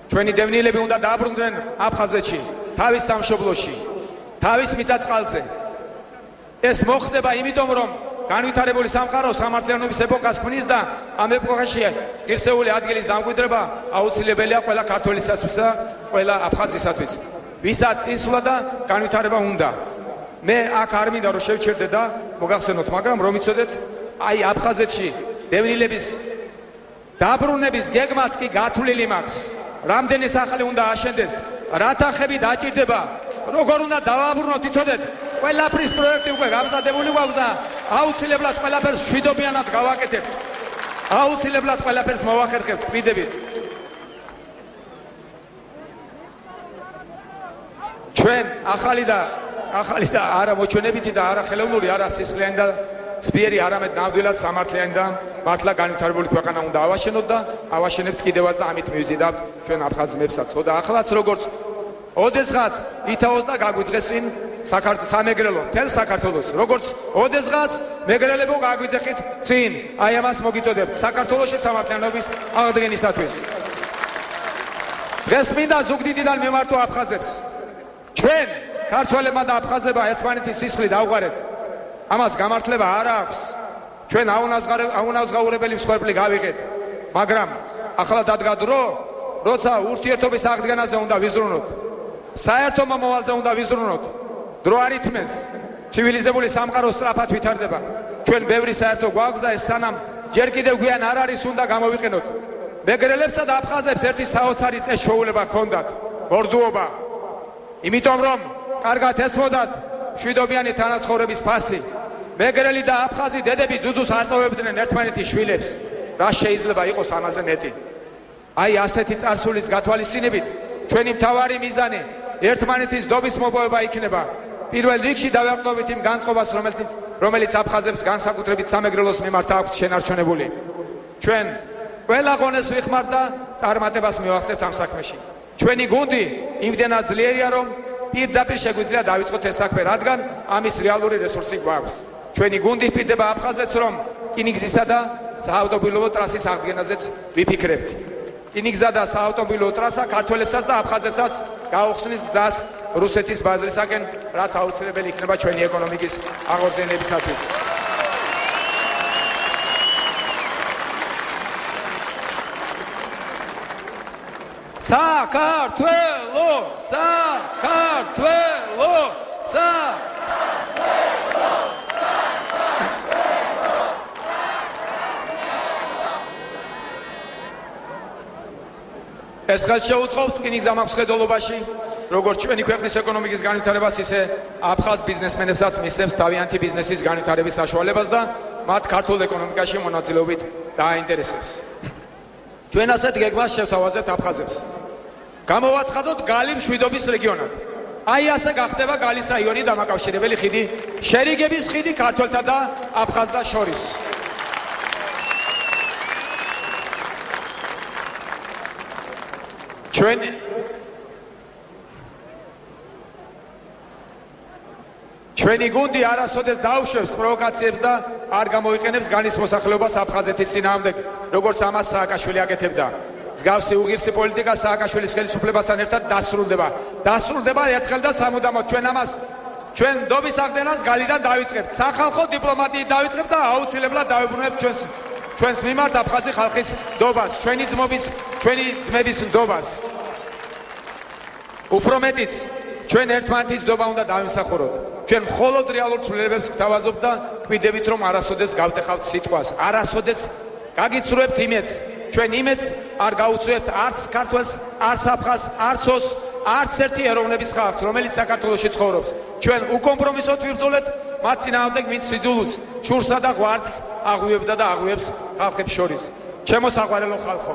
ჩვენი დევნილები უნდა დააბრუნდნენ აფხაზეთში, თავის სამშობლოში, თავის მიწა-წყალზე. ეს მოხდება იმიტომ, რომ განვითარებული სამყარო სამართლიანობის ეპოქას ქმნის და ამ ეპოქაში ღირსეული ადგილის დამკვიდრება აუცილებელია ყველა ქართველისათვის და ყველა აფხაზისათვის. ვისაც წინსვლა და განვითარება უნდა. მე აქ არ მინდა რომ შევჩერდე და მოგახსენოთ, მაგრამ რომ იცოდეთ, აი აფხაზეთში დევნილების დაბრუნების გეგმაც კი გათვლილი მაქვს. რამდენი სახელი უნდა აშენდეს, რათა ხები დაჭირდება, როგორ უნდა დავაბრუნოთ, იცოდეთ, ყველაფრის პროექტი უკვე გამზადებული გვაქვს და აუცილებლად ყველაფერს მშვიდობიანად გავაკეთებთ. აუცილებლად ყველაფერს მოვახერხებთ, ვიდებით. ჩვენ ახალი და არა მოჩვენებითი და არა ხელოვნური, არა სისხლიანი და ძლიერი, არამედ ნამდვილად სამართლიანი და მართლა განვითარებული ქვეყანა უნდა ავაშენოთ და ავაშენებთ კიდევაც და ამით მივიზიდავთ ჩვენ აფხაზ ძმებსაც. და ახლაც როგორც ოდესღაც ითაოს და გაგვიძღეს წინ სამეგრელო, მთელ საქართველოს. როგორც ოდესღაც მეგრელებო გაგვიძახით წინ. აი ამას მოგიწოდებთ საქართველოში სამართლიანობის აღდგენისათვის. დღეს მინდა ზუგდიდიდან მიმართო აფხაზებს. ჩვენ ქართველებმა და აფხაზებმა ერთმანეთის სისხლი დავყარეთ. ამას გამართლება არ აქვს. ჩვენ აუნაზღაურებელი მსხვერპლი გავიღეთ. მაგრამ ახლა დადგა დრო, როცა ურთიერთობის აღდგენაზე უნდა ვიზრუნოთ. საერთო მომავალზე უნდა ვიზრუნოთ. დრო არ ითმენს. ცივილიზებული სამყარო სწრაფად ვითარდება. ჩვენ ბევრი საერთო გვაქვს და ეს სანამ ჯერ კიდევ გვიან არ არის უნდა გამოვიყენოთ. მეგრელებსა და აფხაზებს ერთი საოცარი წესშოულება ჰქონდათ. მორდუობა. იმიტომ რომ კარგად ეცმოდათ მშვიდობიანი თანაცხოვრების ფასი. მეგრელი და აფხაზი დედები ძუძუს აწოვებდნენ ერთმანეთის შვილებს. რა შეიძლება იყოს ამაზე მეტი? აი ასეთი წარსულის გათვალისწინებით ჩვენი მთავარი მიზანი ერთმანეთის დობის მოპოვება იქნება. პირველ რიგში დავაყრდნობით იმ განწყობას, რომელიც აფხაზებს განსაკუთრებით სამეგრელოს მიმართ აქვს შენარჩუნებული. ჩვენ ყველა ღონეს ვიხმართ და წარმატებას მივახცევთ ამ საქმეში. ჩვენი გუნდი იმდენად ძლიერია, რომ პირდაპირ შეგვიძლია დავიწყოთ ეს საქმე, რადგან ამის რეალური რესურსი გვაქვს. ჩვენი გუნდი პირდება აფხაზეთს, რომ რკინიგზისა და საავტომობილო ტრასის აღდგენაზეც ვიფიქრებთ. რკინიგზა და საავტომობილო ტრასა ქართველებსაც და აფხაზებსაც გაუხსნის გზას რუსეთის ბაზრისაკენ, რაც აუცილებელი იქნება ჩვენი ეკონომიკის აღორძინებისათვის. საქართველო, საქართველო, ეს ხელს შეუწყობს რკინიგზ ამაყსხედელობაში, როგორც ჩვენი ქვეყნის ეკონომიკის განვითარებას, ისე აფხაზ ბიზნესმენებსაც მისცემს თავიანთი ბიზნესის განვითარების საშუალებას და მათ ქართულ ეკონომიკაში მონაწილეობით დააინტერესებს. ჩვენ ასეთ გეგმას შევთავაზებთ აფხაზებს. გამოვაცხადოთ გალი მშვიდობის რეგიონად. აი ასე გახდება გალის რაიონი დამაკავშირებელი ხიდი, შერიგების ხიდი ქართველთა და აფხაზთა შორის. ჩვენი გუნდი არასოდეს დაუშვებს პროვოკაციებს და არ გამოიყენებს გალის მოსახლეობას აფხაზეთის წინააღმდეგ, როგორც ამას სააკაშვილი აკეთებდა. მსგავსი უღირსი პოლიტიკა სააკაშვილის ხელისუფლებასთან ერთად დასრულდება ერთხელ და სამუდამოდ. ჩვენ დობის აღდგენას გალიდან დავიწყებთ, სახალხო დიპლომატიით დავიწყებთ და აუცილებლად დავიბრუნებთ ჩვენს მიმართ აფხაზი ხალხის დობას, ჩვენი ძმების დობას. უფრო მეტიც, ჩვენ ერთმანეთის დობა უნდა დავიმსახუროთ. ჩვენ მხოლოდ რეალურ ცვლილებებს გთავაზობთ და კვიდებით, რომ არასოდეს გავტეხავთ სიტყვას, არასოდეს გაგიცრუებთ იმედს. ჩვენ იმედს არ გაუწევთ არც ქართველს, არც აფხაზს, არც ოს, არც ერთი ეროვნების ხალხს, რომელიც საქართველოში ცხოვრობს. ჩვენ უკომპრომისოდ ვიბრძოლეთ მათ წინააღმდეგ, ვინც სიძულულს, შურსა და ღვარდს აღვიებდა და აღვიებს ხალხებს შორის. ჩემო საყვარელო ხალხო,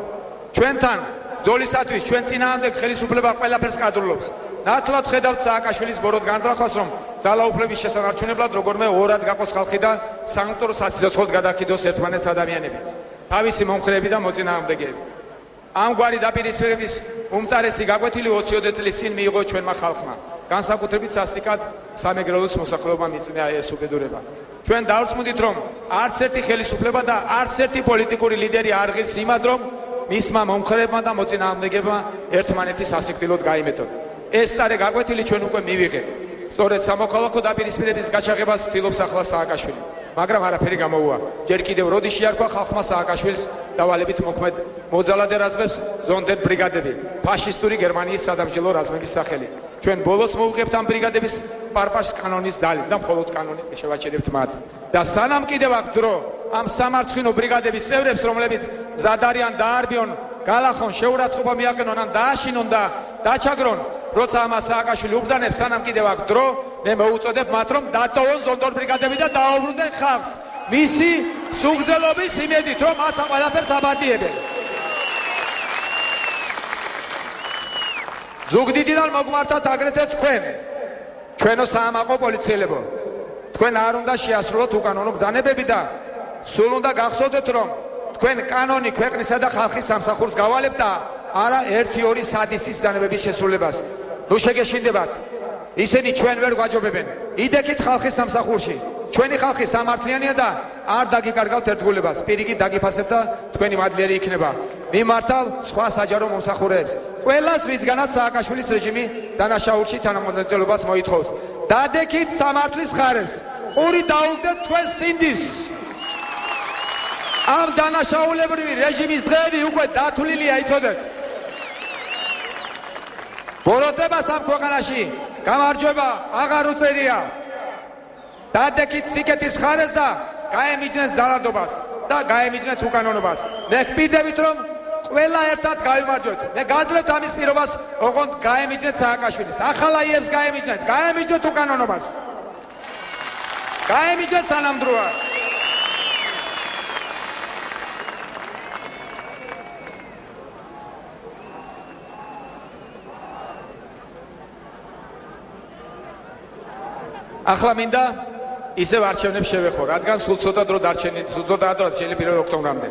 ჩვენთან ბრძოლისათვის ჩვენ წინააღმდეგ ხელისუფლება ყველაფერს კადრულობს. ნათლად ხედავთ სააკაშვილის ბოროტ განზრახვას, რომ ძალაუფლების შესანარჩუნებლად როგორმე ორად გაყოს ხალხი და სანქტურ სასიცოცხლოდ გადაკიდოს ერთმანეთს ადამიანები, თავისი მომხრეები და მოწინააღმდეგეები. ამგვარი დაპირისპირების უმწარესი გაკვეთილი 20 წლის წინ მიიღო ჩვენმა ხალხმა. განსაკუთრებით სასტიკად სამეგრელოს მოსახლეობამ იწვია ეს უბედურება. ჩვენ დავწმუნდით, რომ არც ერთი ხელისუფლება და არც ერთი პოლიტიკური ლიდერი არ ღირს იმად, რომ მისმა მომხრეებმა და მოწინააღმდეგეებმა ერთმანეთის სასიკვდილოდ გაიმეთოთ. ეს წარე გაკვეთილი ჩვენ უკვე მივიღეთ. სწორედ სამოქალაქო დაპირისპირების გაჩაღებას ცდილობს ახლა სააკაშვილი. მაგრამ არაფერი გამოუვა. ჯერ კიდევ როდის შეარქვა ხალხმა სააკაშვილს დავალებით მოქმედ მოძალადე რაზმებს ზონდერ ბრიგადები ფაშისტური გერმანიის სადამსჯელო რაზმების სახელით. ჩვენ ბოლოს მოვუღებთ ამ ბრიგადების პარპაშს კანონის დალით და მხოლოდ კანონი შევაჩერებთ მათ. და სანამ კიდევ აქვს დრო ამ სამარცხვინო ბრიგადების წევრებს, რომლებიც მზად არიან დაარბიონ, გალახონ, შეურაცხყოფა მიაყენონ ან დააშინონ და დაჩაგრონ, როცა ამას სააკაშვილი უბრძანებს, სანამ კიდევ აქვს დრო, მე მოუწოდებ მათ, რომ დატოვონ ზონდორ ბრიგადები და დააუბრუნდნენ ხალხს მისი სუგრძელობის იმედით, რომ მას ამ ყველაფერს აბადიებენ. ზუგდიდიდან მოგმართათ აგრეთვე თქვენ, ჩვენო საამაყო პოლიციელებო. თქვენ არ უნდა შეასრულოთ უკანონო ბრძანებები და სულ უნდა გახსოვდეთ, რომ თქვენ კანონი ქვეყნისა და ხალხის სამსახურს გავალებთ და არა 1-2 სადისის ბრძანებების შესრულებას. ნუ შეგეშინდებათ. ისინი ჩვენ ვერ გვაჯობებენ. იდექით ხალხის სამსახურში. ჩვენი ხალხი სამართლიანია და არ დაგიკარგავთ ერთგულებას. პირიქით დაგიფასებთ და თქვენი მადლიერი იქნება. მიმართავ სხვა საჯარო მომსახურეებს. ყველას ვისგანაც სააკაშვილის რეჟიმი დანაშაულში თანამოწმეობას მოითხოვს. დადექით სამართლის ხარეს. ყური დაუგდეთ თქვენ სინდისს. ამ დანაშაულებრივი რეჟიმის დღეები უკვე დათვლილია, იცოდეთ. ბოროტებას ამ ქვეყანაში გამარჯვება აღარ უწერია. დადექით სიკეთის ხარეს და გაემიჯნეთ ზარადობას და გაემიჯნეთ უკანონობას. მე ვპირდებით, რომ ყველა ერთად გავიმარჯვეთ. მე გაძლევთ ამის პირობას, ოღონდ გაემიჯნეთ სააკაშვილის. ახალაიებს გაემიჯნეთ, გაემიჯნეთ უკანონობას. გაემიჯნეთ სანამდროა. ახლა მინდა ისევ არჩევნებს შევეხო, რადგან სულ ცოტა დრო დარჩენილი, სულ ცოტა დრო შეიძლება 1 ოქტომბრამდე.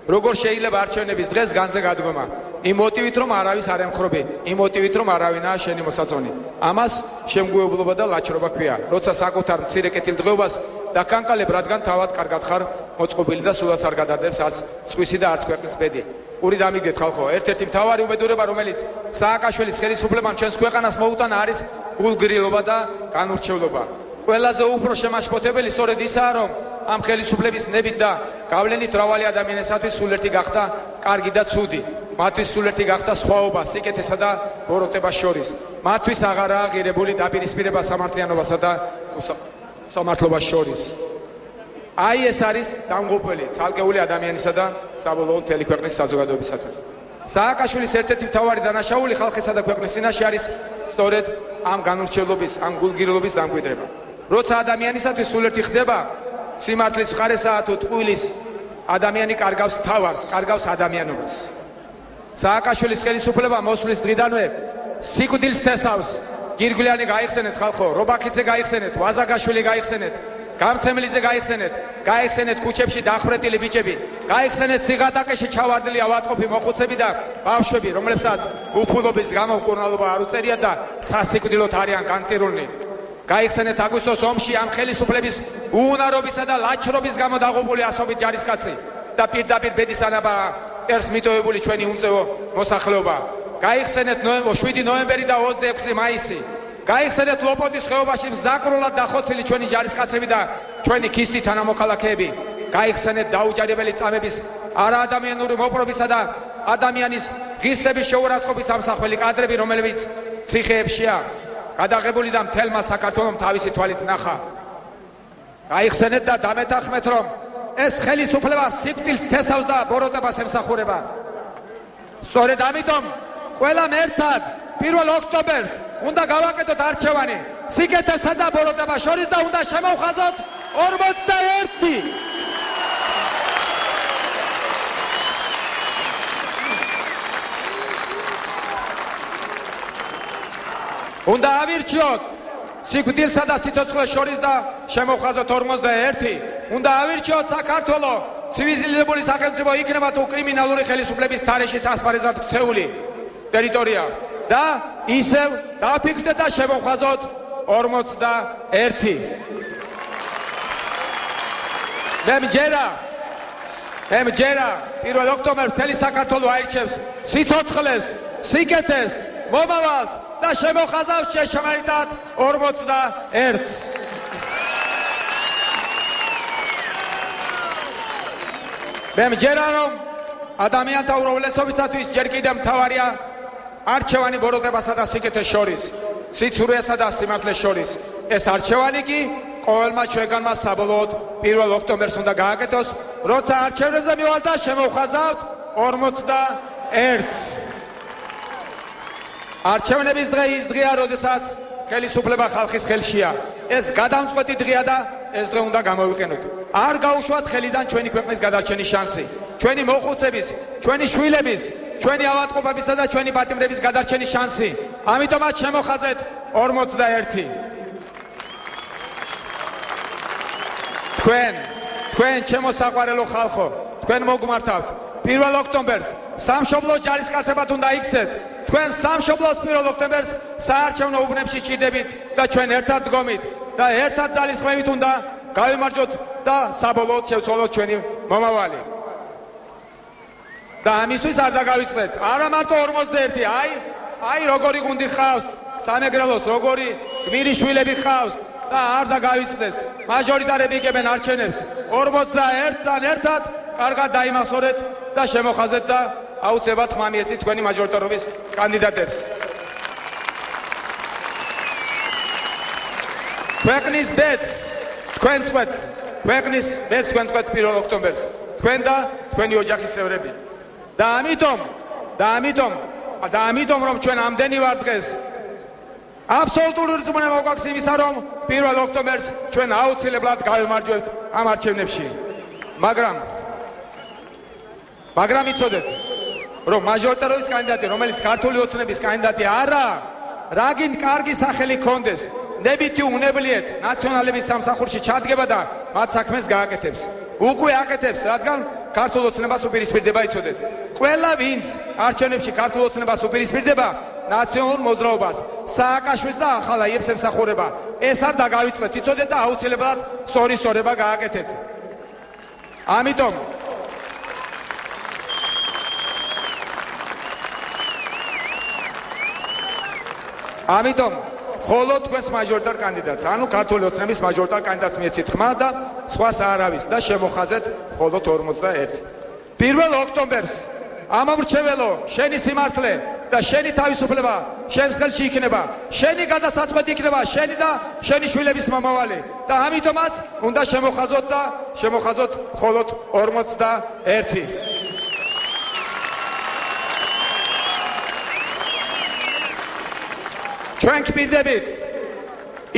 როგორ შეიძლება არჩევნების დღეს განზე გადგომა? იმ მოტივით, რომ არავის არ ემხრობი, იმ მოტივით, რომ არავინაა შენი მოსაწონი. ამას შემგუებლობა და ლაჩრობა ქვია. როცა საკუთარ მცირე კეთილდღეობას დაკანკალებ, რადგან თავად კარგად ხარ მოწყობილი და სულაც არ გადადებს არც სხვისი და არც ქვეყნის ბედი. ყური დამიგდეთ ხალხო, ერთ-ერთი მთავარი უბედურება, რომელიც სააკაშვილის ხელისუფლებამ ჩვენს ქვეყანას მოუტანა, არის გულგრილობა და განურჩევლობა. ყველაზე უფრო შემაშფოთებელი სწორედ ისაა, რომ ამ ხელისუფლების ნებით და გავლენით მრავალი ადამიანისათვის სულ ერთი გახდა კარგი და ცუდი. მათთვის სულ ერთი გახდა სხვაობა სიკეთესა და ბოროტებას შორის. მათთვის აღარაა ღირებული დაპირისპირება სამართლიანობასა და სამართლობას შორის. აი ეს არის დამღუპველი ცალკეული ადამიანისა და საბოლოოდ მთელი ქვეყნის საზოგადოებისათვის. სააკაშვილის ერთ-ერთი მთავარი დანაშაული ხალხისა და ქვეყნის წინაშე არის სწორედ ამ განურჩევლობის, ამ გულგრილობის დამკვიდრება. როცა ადამიანისათვის სულ ერთი ხდება, სიმართლის მხარესაა თუ ტყუილის, ადამიანი კარგავს თავარს, კარგავს ადამიანობას. სააკაშვილის ხელისუფლება მოსვლის დღიდანვე სიკვდილს თესავს. გირგვლიანი გაიხსენეთ ხალხო, რობაქიძე გაიხსენეთ, ვაზაგაშვილი გაიხსენეთ, გამცემლიძე გაიხსენეთ ქუჩებში დახვრეტილი ბიჭები, გაიხსენეთ სიღატაკეში ჩავარდნილი ავადმყოფი მოხუცები და ბავშვები, რომლებსაც უფულობის გამო მკურნალობა არ უწერიათ და სასიკვდილოდ არიან განწირულნი. გაიხსენეთ აგვისტოს ომში ამ ხელისუფლების უუნარობისა და ლაჩრობის გამო დაღუპული ასობით ჯარისკაცი და პირდაპირ ბედის ანაბაა ერს მიტოვებული ჩვენი უმწევო მოსახლეობა. გაიხსენეთ 7 ნოემბერი და 26 მაისი. გაიხსენეთ ლოპოტის ხეობაში მზაკრულად დახოცილი ჩვენი ჯარისკაცები და ჩვენი ქისტი თანამოქალაქეები. გაიხსენეთ დაუჯერებელი წამების არაადამიანური მოპყრობისა და ადამიანის ღირსების შეურაცხყოფის ამსახველი კადრები, რომლებიც ციხეებშია გადაღებული და მთელმა საქართველომ თავისი თვალით ნახა. გაიხსენეთ და დამეთანხმეთ, რომ ეს ხელისუფლება სიკვდილს თესავს და ბოროტებას ემსახურება. სწორედ ამიტომ ყველამ ერთად 1 ოქტომბერს უნდა გავაკეთოთ არჩევანი სიკეთესა და ბოროტებას შორის და უნდა შემოვხაზოთ 41. უნდა ავირჩიოთ სიკვდილსა და სიცოცხლეს შორის და შემოვხაზოთ 41. უნდა ავირჩიოთ საქართველო ცივილიზებული სახელმწიფო იქნება თუ კრიმინალური ხელისუფლების თარეშის ასპარეზად ქცეული ტერიტორია და ისევ დაფიქრდეთ და შემოვხაზოთ 41. მე მჯერა მჯერა 1 ოქტომბერს მთელი საქართველო აირჩევს სიცოცხლეს, სიკეთეს, მომავალს და შემოხაზავს შეშმარიტად 41-ს. მჯერა რომ ადამიანთა უმრავლესობისათვის ჯერ კიდევ მთავარია არჩევანი ბოროტებასა და სიკეთეს შორის, სიცრუესა და სიმართლეს შორის. ეს არჩევანი კი ყოველმა ჩვენგანმა საბოლოოდ 1 ოქტომბერს უნდა გააკეთოს, როცა არჩევნებზე მივალთ და შემოვხაზავთ 41-ს. არჩევნების დღე ის დღეა, როდესაც ხელისუფლება ხალხის ხელშია. ეს გადამწყვეტი დღეა და ეს დღე უნდა გამოვიყენოთ. არ გაუშვათ ხელიდან ჩვენი ქვეყნის გადარჩენის შანსი, ჩვენი მოხუცების, ჩვენი შვილების, ჩვენი ავადმყოფებისა და ჩვენი პატიმრების გადარჩენის შანსი. ამიტომაც შემოხაზეთ 41. თქვენ ჩემო საყვარელო ხალხო, თქვენ მოგმართავთ 1 ოქტომბერს სამშობლოს ჯარისკაცებად უნდა იქცეთ. თქვენ სამშობლოს 1 ოქტომბერს საარჩევნო უბნებში ჭირდებით და ჩვენ ერთად დგომით და ერთად ძალისხმევით უნდა გავიმარჯვოთ და საბოლოოდ შევცვალოთ ჩვენი მომავალი. და ამისთვის არ დაგავიწყდეთ, არა მარტო 41, აი როგორი გუნდი ხავს სამეგრელოს, როგორი გმირი შვილები ხავს და არ დაგავიწყდეს. მაჟორიტარები იგებენ არჩევნებს 41-დან ერთად კარგად დაიმახსოვრეთ და შემოხაზეთ და აუცილებლად ხმა მიეცით თქვენი მაჟორიტარობის კანდიდატებს. ქვეყნის ბედს თქვენ წყვეთ, ქვეყნის ბედს თქვენ წყვეთ 1 ოქტომბერს, თქვენ და თქვენი ოჯახის წევრები. და ამიტომ რომ ჩვენ ამდენი ვართ დღეს, აბსოლუტური რწმუნება გვაქვს იმისა, რომ 1 ოქტომბერს ჩვენ აუცილებლად გავიმარჯვებთ ამ არჩევნებში. მაგრამ იცოდეთ, რომ მაჟორიტარობის კანდიდატი, რომელიც ქართული ოცნების კანდიდატი არა, რაგინ კარგი სახელი ჰქონდეს, ნებითი უნებლიეთ ნაციონალების სამსახურში ჩადგება და მათ საქმეს გააკეთებს. უკვე აკეთებს, რადგან ქართულ ოცნებას უპირისპირდება, იცოდეთ. ყველა ვინც არჩევნებში ქართულ ოცნებას უპირისპირდება, ნაციონალურ მოძრაობას, სააკაშვილს და ახალაიებს ემსახურება. ეს არ დაგავიწყდეთ, იცოდეთ და აუცილებლად სწორი სწორება გააკეთეთ. ამიტომ ხოლო თქვენს მაჟორიტარ კანდიდატს, ანუ ქართული ოცნების მაჟორიტარ კანდიდატს მიეცით ხმა და სხვას არავის და შემოხაზეთ ხოლო 41. 1 ოქტომბერს ამომრჩეველო, შენი სიმართლე და შენი თავისუფლება შენს ხელში იქნება, შენი გადასაწყვეტი იქნება შენი და შენი შვილების მომავალი და ამიტომაც უნდა შემოხაზოთ მხოლოდ 41. ჩვენ გპირდებით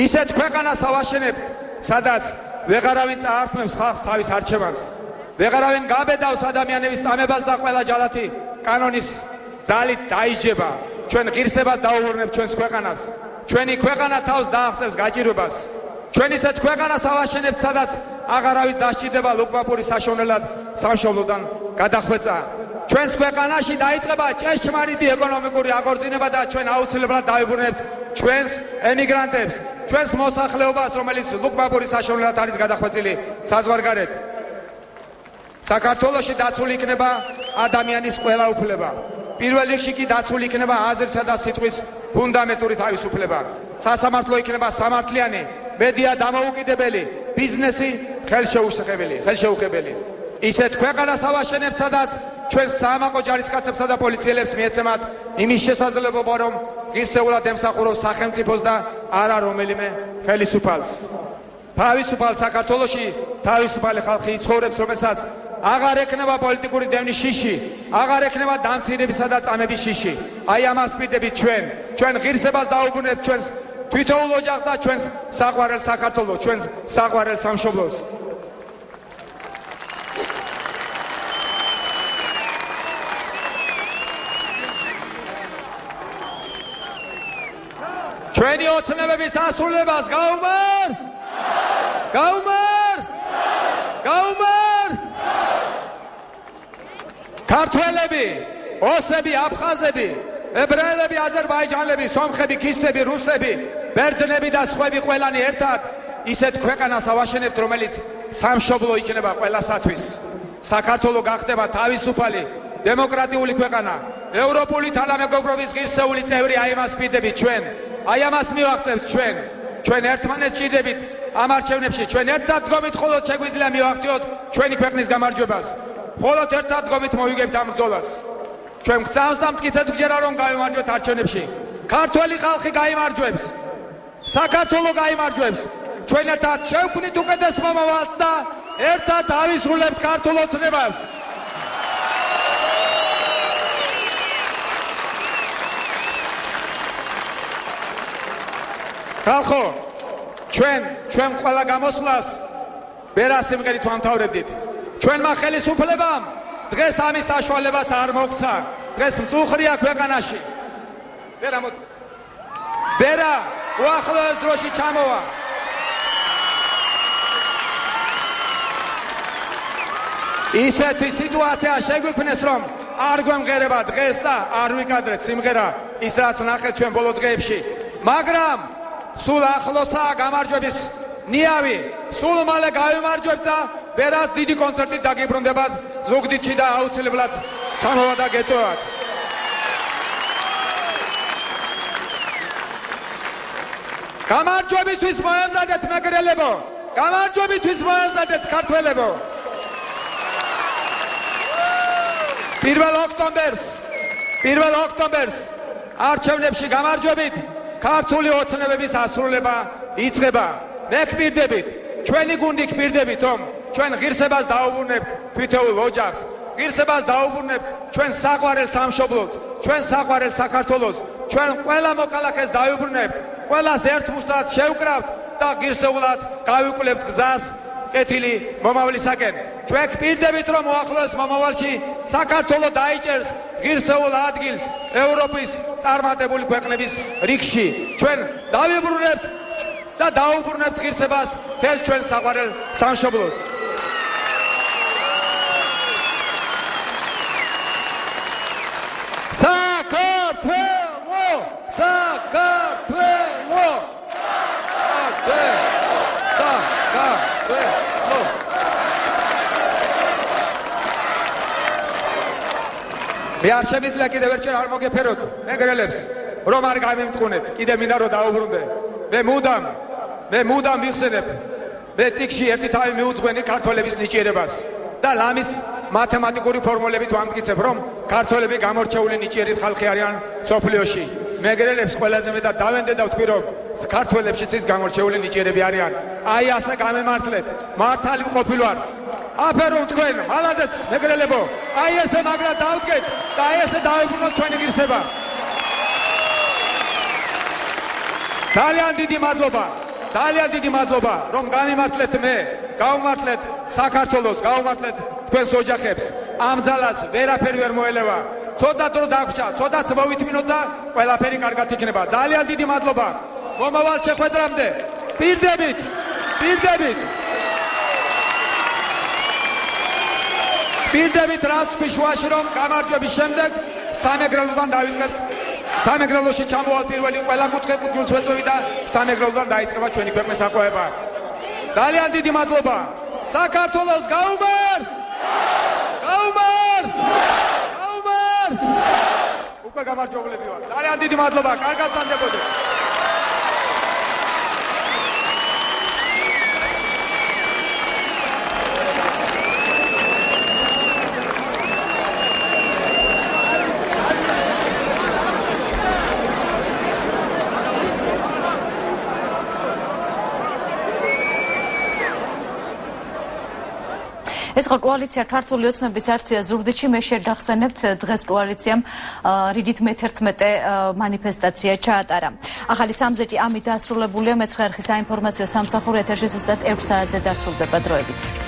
ისეთ ქვეყანას ავაშენებთ, სადაც ვეღარავინ წაართმევს ხალხს თავის არჩევანს, ვეღარავინ გაბედავს ადამიანების წამებას და ყველა ჯალათი კანონის ძალით დაიჯება. ჩვენ ღირსებად დაუბრუნებთ ჩვენს ქვეყანას, ჩვენი ქვეყანა თავს დააღწევს გაჭირვებას. ჩვენ ისეთ ქვეყანას ავაშენებთ, სადაც აღარავის დასჭირდება ლუკმაპური საშოვნელად სამშობლოდან გადახვეწა. ჩვენს ქვეყანაში დაიწყება ჭეშმარიტი ეკონომიკური აღორძინება და ჩვენ აუცილებლად დავიბრუნებთ ჩვენს ემიგრანტებს, ჩვენს მოსახლეობას, რომელიც ლუკმაპური საშოვნელად არის გადახვეწილი საზღვარგარეთ. საქართველოში დაცული იქნება ადამიანის ყველა უფლება. პირველ რიგში კი დაცული იქნება აზრისა და სიტყვის ფუნდამენტური თავისუფლება. სასამართლო იქნება სამართლიანი, მედია დამოუკიდებელი, ბიზნესი ხელშეუხებელი. ისეთ ქვეყანას ავაშენებთ, სადაც ჩვენ საამაყო ჯარისკაცებსა და პოლიციელებს მიეცემათ იმის შესაძლებლობა, რომ ღირსეულად ემსახუროს სახელმწიფოს და არა რომელიმე ხელისუფალს. თავისუფალ საქართველოში თავისუფალი ხალხი იცხოვრებს, რომელსაც აღარ ექნება პოლიტიკური დევნის შიში, აღარ ექნება დამცირებისა და წამების შიში. აი ამას ვპირდებით ჩვენ ღირსებას დაუბრუნებთ ჩვენს თვითოულ ოჯახს და ჩვენს საყვარელ საქართველოს, ჩვენს საყვარელ სამშობლოს. ჩვენი ოცნებების ასრულებას გაუმარ! ქართველები, ოსები, აფხაზები, ებრაელები, აზერბაიჯანელები, სომხები, ქისტები, რუსები, ბერძნები და სხვები ყველანი ერთად ისეთ ქვეყანას ავაშენებთ, რომელიც სამშობლო იქნება ყველასათვის. საქართველო გახდება თავისუფალი დემოკრატიული ქვეყანა, ევროპული თანამეგობრობის ღირსეული წევრი, აი ამას ვიდებით ჩვენ, აი ამას მივახცევთ ჩვენ ერთმანეთს ჭირდებით ამ არჩევნებში, ჩვენ ერთად დგომით, მხოლოდ შეგვიძლია მივახციოთ ჩვენი ქვეყნის გამარჯვებას, მხოლოდ ერთად დგომით მოვიგებთ ამ ბრძოლას. ჩვენ გწამს და მტკიცეთ გჯერა რომ გავიმარჯვეთ არჩევნებში. ქართველი ხალხი გაიმარჯვებს, საქართველო გაიმარჯვებს. ჩვენ ერთად შევქმნით უკეთეს მომავალს და ერთად ავისრულებთ ქართულ ოცნებას. ხალხო, ჩვენ ყველა გამოსვლას ბერას სიმღერით ვამთავრებდით. ჩვენმა ხელისუფლებამ დღეს ამის საშუალებაც არ მოგცა. დღეს მწუხრია ქვეყანაში. ბერა უახლოეს დროში ჩამოვა. ისეთი სიტუაცია შეგვიქმნეს, რომ არ გვემღერება დღეს და არ ვიკადრეთ სიმღერა ის რაც ნახეთ ჩვენ ბოლო დღეებში. მაგრამ სულ ახლოსაა გამარჯვების ნიავი, სულ მალე გავიმარჯვებთ და ბერას დიდი კონცერტით დაგიბრუნდებათ ზუგდიდში და აუცილებლად ჩამოვა და გეწევათ. გამარჯვებისთვის მოემზადეთ მეგრელებო, გამარჯვებისთვის მოემზადეთ ქართველებო. 1 ოქტომბერს არჩევნებში გამარჯვებით ქართული ოცნებების ასრულება იწყება. მე გპირდებით, ჩვენი გუნდი გპირდებით, რომ ჩვენ ღირსებას დაუბრუნებთ თითოეულ ოჯახს, ღირსებას დაუბრუნებთ ჩვენ საყვარელ სამშობლოს, ჩვენ საყვარელ საქართველოს, ჩვენ ყველა მოქალაქეს დაუბრუნებთ, ყველას ერთმუშტად შევკრავთ და ღირსეულად გავიკვლევთ გზას კეთილი მომავლისაკენ. ჩვენ გპირდებით, რომ უახლოეს მომავალში საქართველო დაიჭერს ღირსეულ ადგილს ევროპის წარმატებული ქვეყნების რიგში. ჩვენ დავიბრუნებთ და დაუბრუნებთ ღირსებას მთელ ჩვენ საყვარელ სამშობლოს. მე არ შემიძლია კიდევ ერთხელ არ მოგეფეროთ მეგრელებს, რომ არ გამიმტყუნეთ, კიდე მინდა რომ დაუბრუნდე. მე მუდამ ვიხსენებ, მე ტიქში ერთი თავი მიუძღვენი ქართველების ნიჭიერებას და ლამის მათემატიკური ფორმულებით ვამტკიცებ, რომ ქართველები გამორჩეული ნიჭიერი ხალხი არიან სოფლიოში. მეგრელებს ყველაზე მეტად დავენდე და ვთქვი, რომ ქართველებშიც ის გამორჩეული ნიჭიერები არიან. აი ასე გამემართლეთ, მართალი ყოფილვარ. აფერო თქვენ, მალადეც მეგრელებო, აი ესე მაგრა დავდგეთ და აი ესე დავიბრუნოთ ჩვენი ღირსება. ძალიან დიდი მადლობა, რომ გამიმართლეთ მე, გავუმართლეთ საქართველოს, გავუმართლეთ თქვენს ოჯახებს. ამ ძალას ვერაფერი ვერ მოელევა. ცოტა დრო დაგვრჩა, ცოტაც მოვითმინოთ და ყველაფერი კარგად იქნება. ძალიან დიდი მადლობა. მომავალ შეხვედრამდე. პირდებით. პირდებით რაც თქვი შუაში, რომ გამარჯვების შემდეგ სამეგრელოდან დავიწყებთ. სამეგრელოში ჩამოვალ პირველი ყველა კუთხე კუთხულს ვეწევი და სამეგრელოდან დაიწყება ჩვენი ქვეყნის აყვავება. ძალიან დიდი მადლობა. საქართველოს გაუმარ! უკვე გამარჯვებულები ვართ. ძალიან დიდი მადლობა. კარგად წამდებოდეთ. ეს ხო კოალიცია ქართული ოცნების აქცია ზუგდიდში. მე შეგახსენებთ, დღეს კოალიციამ რიგით მე-11 მანიფესტაცია ჩაატარა. ახალი სამზეთი ამით დასრულებულია. მე-9 არხის საინფორმაციო სამსახური ეთერში ზუსტად 6 საათზე დასრულდება. დროებით.